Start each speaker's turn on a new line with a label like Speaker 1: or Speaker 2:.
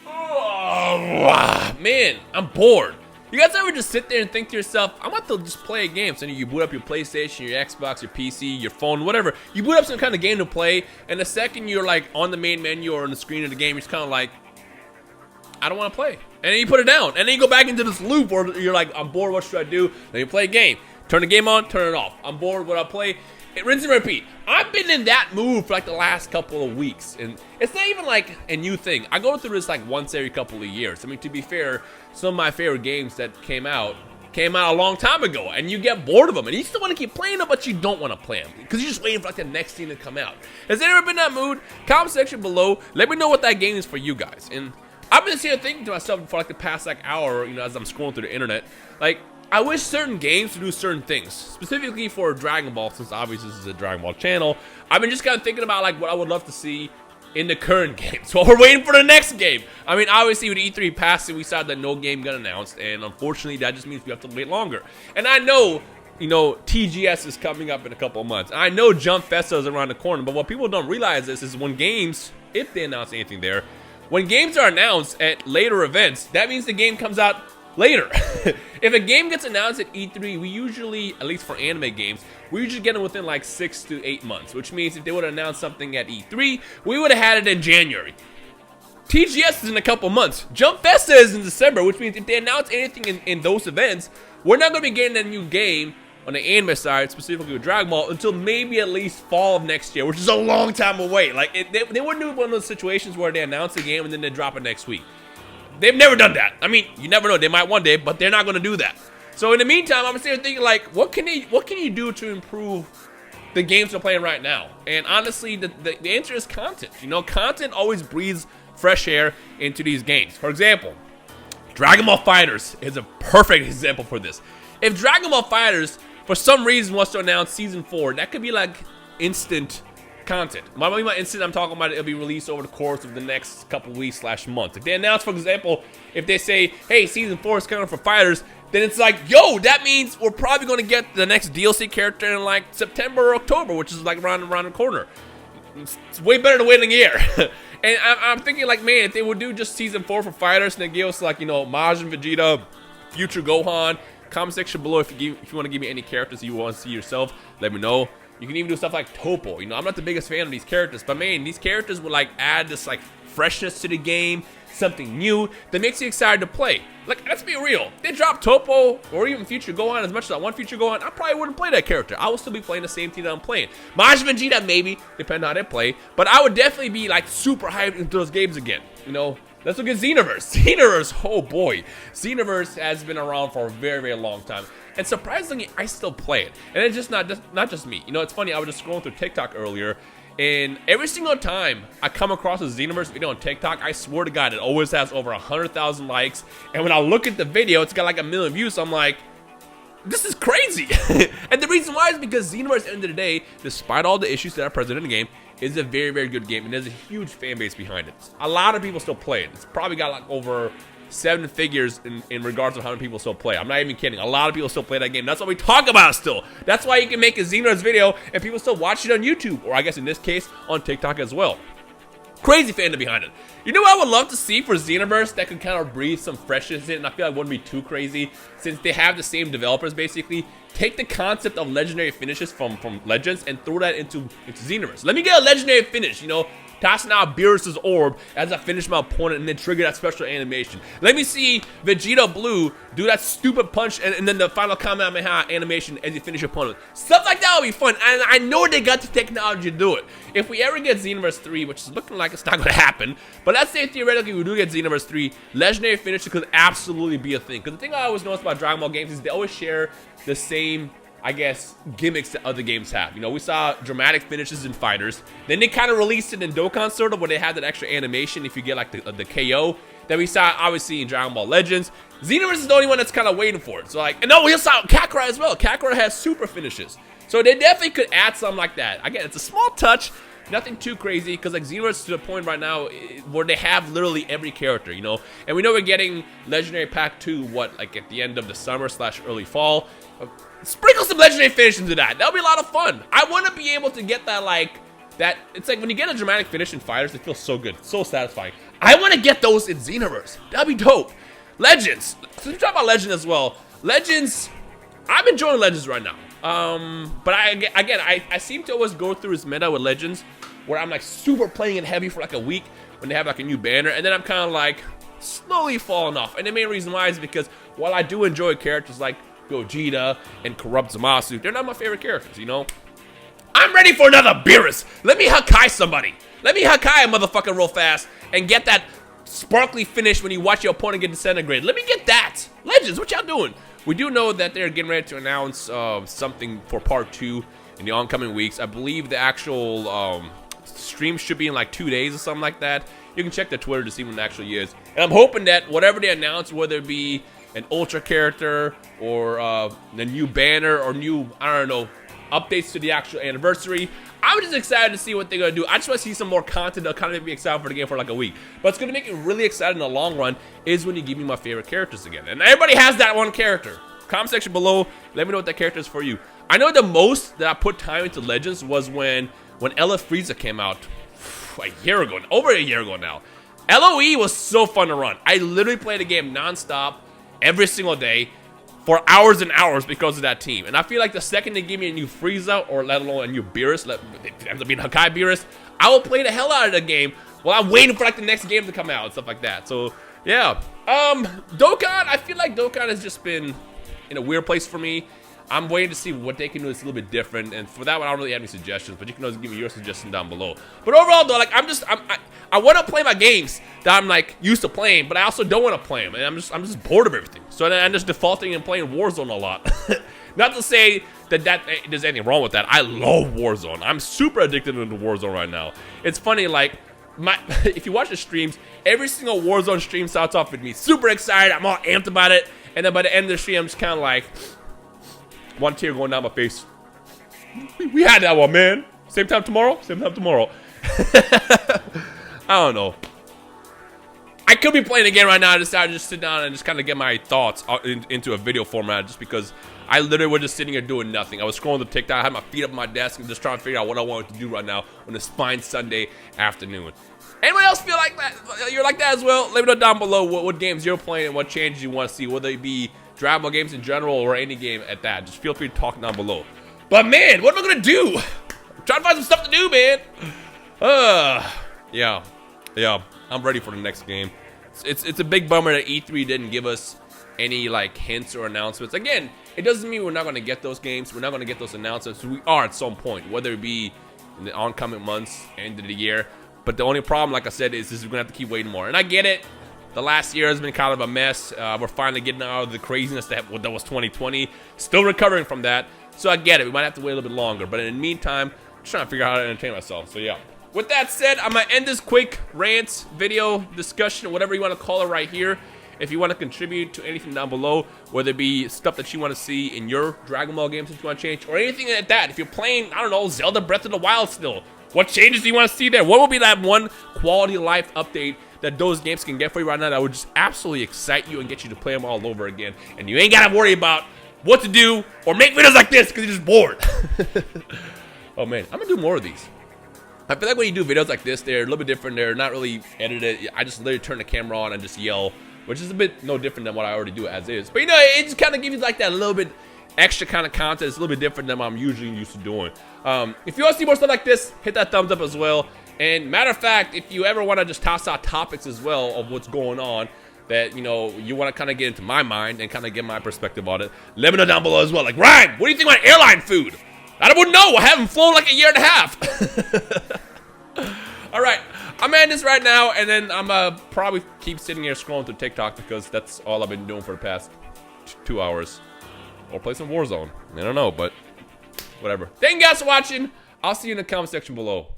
Speaker 1: Oh, man, I'm bored. You guys ever just sit there and think to yourself, I'm about to just play a game? So you boot up your PlayStation, your Xbox, your PC, your phone, whatever. You boot up some kind of game to play, and the second you're like on the main menu or on the screen of the game, you're just kind of like, I don't want to play. And then you put it down, and then you go back into this loop where you're like, I'm bored, what should I do? Then you play a game. Turn the game on, turn it off. I'm bored, what I play? It rinse and repeat. I've been in that mood for like the last couple of weeks, and it's not even like a new thing. I go through this like once every couple of years. I mean, to be fair, some of my favorite games that came out a long time ago, and you get bored of them, and you still want to keep playing them, but you don't want to play them because you're just waiting for like the next thing to come out. Has there ever been that mood? Comment section below. Let me know what that game is for you guys. And I've been sitting here thinking to myself for like the past like hour, as I'm scrolling through the internet, like, I wish certain games to do certain things, specifically for Dragon Ball, since obviously this is a Dragon Ball channel. I've been just kind of thinking about like what I would love to see in the current game. So we're waiting for the next game. I mean, obviously with E3 passing, we saw that no game got announced, and unfortunately that just means we have to wait longer. And I know, TGS is coming up in a couple of months. I know Jump Festa is around the corner, but what people don't realize is when games, if they announce anything there, when games are announced at later events, that means the game comes out later. If a game gets announced at E3, we usually, at least for anime games, we usually get them within like 6 to 8 months, which means if they would have announced something at E3, we would have had it in January. TGS is in a couple months. Jump Festa is in December, which means if they announce anything in those events, we're not going to be getting a new game on the anime side, specifically with Dragon Ball, until maybe at least fall of next year, which is a long time away. Like, they wouldn't do one of those situations where they announce a game and then they drop it next week. They've never done that. I mean, you never know. They might one day, but they're not going to do that. So in the meantime, I'm sitting here thinking, like, what can you do to improve the games we're playing right now? And honestly, the answer is content. Content always breathes fresh air into these games. For example, Dragon Ball FighterZ is a perfect example for this. If Dragon Ball FighterZ, for some reason, wants to announce Season 4, that could be like instant content. By instant, I'm talking about it'll be released over the course of the next couple weeks / months. If they announce, for example, if they say, hey, Season 4 is coming for FighterZ, then it's like, yo, that means we're probably going to get the next DLC character in like September or October, which is like around the corner. It's way better than waiting a year. And I'm thinking like, man, if they would do just Season 4 for FighterZ and then give us like, Majin Vegeta, Future Gohan. Comment section below if you want to give me any characters you want to see yourself, let me know. You can even do stuff like Topo. I'm not the biggest fan of these characters, but man, these characters would like add this like freshness to the game, something new that makes you excited to play. Like, let's be real. If they drop Topo or even Future Gohan, as much as I want Future Gohan, I probably wouldn't play that character. I would still be playing the same team that I'm playing. Majin Vegeta maybe, depending on how they play, but I would definitely be like super hyped into those games again. Let's look at Xenoverse. Xenoverse, oh boy. Xenoverse has been around for a very, very long time. And surprisingly, I still play it. And it's just not just me. It's funny, I was just scrolling through TikTok earlier, and every single time I come across a Xenoverse video on TikTok, I swear to God, it always has over 100,000 likes. And when I look at the video, it's got like 1 million views. So I'm like, this is crazy. And the reason why is because Xenoverse, at the end of the day, despite all the issues that are present in the game, is a very, very good game, and there's a huge fan base behind it. A lot of people still play it. It's probably got like over 7 figures in regards to how many people still play. I'm not even kidding. A lot of people still play that game. That's what we talk about still. That's why you can make a Xenoverse video and people still watch it on YouTube, or I guess in this case, on TikTok as well. Crazy fandom behind it. You know what I would love to see for Xenoverse that could kind of breathe some freshness in, and I feel like it wouldn't be too crazy since they have the same developers basically. Take the concept of legendary finishes from Legends and throw that into Xenoverse. Let me get a legendary finish, tossing out Beerus' orb as I finish my opponent and then trigger that special animation. Let me see Vegeta Blue do that stupid punch and then the final Kamehameha animation as you finish your opponent. Stuff like that would be fun, and I know they got the technology to do it. If we ever get Xenoverse 3, which is looking like it's not going to happen, but let's say theoretically we do get Xenoverse 3, legendary finishes could absolutely be a thing. Because the thing I always notice about Dragon Ball games is they always share the same, I guess, gimmicks that other games have. We saw dramatic finishes in FighterZ. Then they kind of released it in Dokkan sort of, where they had that extra animation if you get like the KO that we saw obviously in Dragon Ball Legends. Xenoverse is the only one that's kind of waiting for it. So like, and no, we saw Kakarot as well. Kakarot has super finishes. So they definitely could add something like that. Again, it's a small touch, Nothing too crazy, because like Xenoverse to the point right now where they have literally every character, you know. And we know we're getting Legendary Pack 2, like at the end of the summer / early fall. Sprinkle some Legendary finish into that. That'll be a lot of fun. I want to be able to get that, like, it's like when you get a dramatic finish in fighters, it feels so good, so satisfying. I want to get those in Xenoverse. That'd be dope. Legends. So we talk about Legends as well. Legends, I'm enjoying Legends right now. But I seem to always go through this meta with Legends where I'm like super playing it heavy for like a week when they have like a new banner, and then I'm kind of like slowly falling off. And the main reason why is because while I do enjoy characters like Gogeta and Corrupt Zamasu, they're not my favorite characters, you know? I'm ready for another Beerus. Let me Hakai somebody. Let me Hakai a motherfucker real fast and get that sparkly finish when you watch your opponent get disintegrated. Let me get that. Legends, what y'all doing? We do know that they're getting ready to announce something for part 2 in the oncoming weeks. I believe the actual stream should be in like 2 days or something like that. You can check their Twitter to see when it actually is. And I'm hoping that whatever they announce, whether it be an Ultra character or a new banner or new, I don't know, updates to the actual anniversary, I'm just excited to see what they're going to do. I just want to see some more content that'll kind of make me excited for the game for like a week. But it's going to make it really exciting in the long run is when you give me my favorite characters again. And everybody has that one character. Comment section below, let me know what that character is for you. I know the most that I put time into Legends was when Ella Frieza came out a year ago, over a year ago now. LOE was so fun to run. I literally played the game non-stop every single day for hours and hours because of that team. And I feel like the second they give me a new Frieza, or let alone a new Beerus, it ends up being Hakai Beerus, I will play the hell out of the game while I'm waiting for like the next game to come out and stuff like that. So yeah, Dokkan, I feel like Dokkan has just been in a weird place for me. I'm waiting to see what they can do that's a little bit different, and for that one I don't really have any suggestions, but you can always give me your suggestion down below. But overall though, like I want to play my games that I'm like used to playing, but I also don't want to play them, and I'm just bored of everything. So then I'm just defaulting and playing Warzone a lot. Not to say that there's anything wrong with that. I love Warzone. I'm super addicted to Warzone right now. It's funny, like if you watch the streams, every single Warzone stream starts off with me super excited. I'm all amped about it, and then by the end of the stream, I'm just kind of like, one tear going down my face. We had that one, man. Same time tomorrow? Same time tomorrow. I don't know. I could be playing again right now. I decided to just sit down and just kind of get my thoughts into a video format, just because I literally was just sitting here doing nothing. I was scrolling the TikTok. I had my feet up on my desk and just trying to figure out what I wanted to do right now on this fine Sunday afternoon. Anyone else feel like that? You're like that as well? Let me know down below what games you're playing and what changes you want to see, whether it be Dragon Ball games in general or any game at that. Just feel free to talk down below. But man, what am I gonna do? I'm trying to find some stuff to do, man. Yeah, I'm ready for the next game. It's a big bummer that E3 didn't give us any like hints or announcements. Again, it doesn't mean we're not gonna get those games. We're not gonna get those announcements. We are at some point, whether it be in the oncoming months, end of the year. But the only problem, like I said, is we're gonna have to keep waiting more. And I get it. The last year has been kind of a mess. We're finally getting out of the craziness that was 2020. Still recovering from that. So I get it. We might have to wait a little bit longer. But in the meantime, I'm just trying to figure out how to entertain myself. So yeah. With that said, I'm going to end this quick rant, video, discussion, whatever you want to call it right here. If you want to contribute to anything down below, whether it be stuff that you want to see in your Dragon Ball games that you want to change, or anything like that. If you're playing, I don't know, Zelda Breath of the Wild still, what changes do you want to see there? What will be that one quality of life update that those games can get for you right now that would just absolutely excite you and get you to play them all over again, and you ain't gotta worry about what to do or make videos like this because you're just bored. Oh man, I'm gonna do more of these. I feel like when you do videos like this, they're a little bit different. They're not really edited. I just literally turn the camera on and just yell, which is a bit no different than what I already do as is. But you know, it just kind of gives you like that little bit extra kind of content. It's a little bit different than what I'm usually used to doing. If you want to see more stuff like this, hit that thumbs up as well. And matter of fact, if you ever want to just toss out topics as well of what's going on that, you know, you want to kind of get into my mind and kind of get my perspective on it, let me know down below as well. Like, Rhyme, what do you think about airline food? I wouldn't know. I haven't flown like a year and a half. All right, I'm ending this right now, and then I'm probably keep sitting here scrolling through TikTok because that's all I've been doing for the past 2 hours. Or play some Warzone. I don't know, but whatever. Thank you guys for watching. I'll see you in the comment section below.